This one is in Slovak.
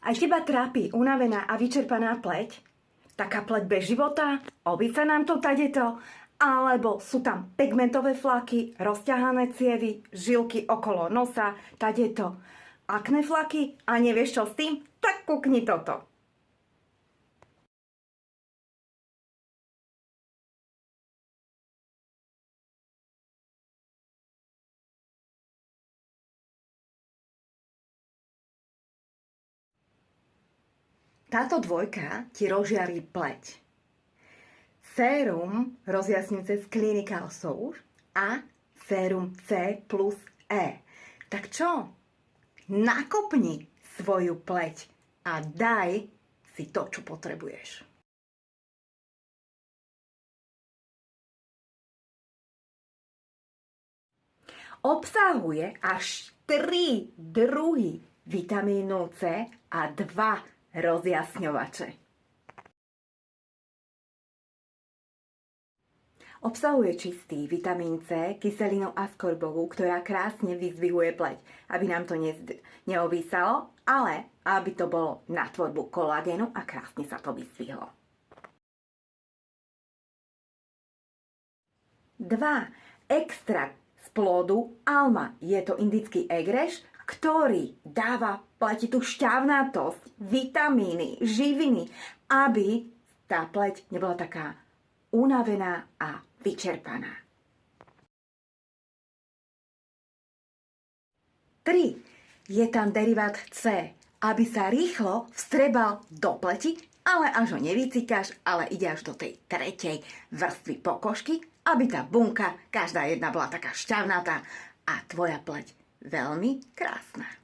Aj teba trápi unavená a vyčerpaná pleť? Taká pleť bez života? Obi sa nám to tadeto? Alebo sú tam pigmentové flaky, rozťahané cievy, žilky okolo nosa, tadeto? Akné flaky? A nevieš čo s tým? Tak kukni toto. Táto dvojka ti rozžiarí pleť. Sérum rozjasňujúce z Clinical Sour a sérum C plus E. Tak čo? Nakopni svoju pleť a daj si to, čo potrebuješ. Obsahuje až 3 druhy vitamínu C a 2 rozjasňovače. Obsahuje čistý vitamín C, kyselinu askorbovú, ktorá krásne vyzdvihuje pleť, aby nám to neovísalo, ale aby to bolo na tvorbu kolagénu a krásne sa to vyzdvihlo. 2. Extrakt z plodu alma. Je to indický egreš, ktorý dáva pleti tú šťavnatosť, vitamíny, živiny, aby tá pleť nebola taká unavená a vyčerpaná. 3. Je tam derivát C, aby sa rýchlo vstrebal do pleti, ale až ho nevycíkaš, ale ide až do tej 3. vrstvy pokožky, aby tá bunka, každá jedna bola taká šťavnatá a tvoja pleť veľmi krásna.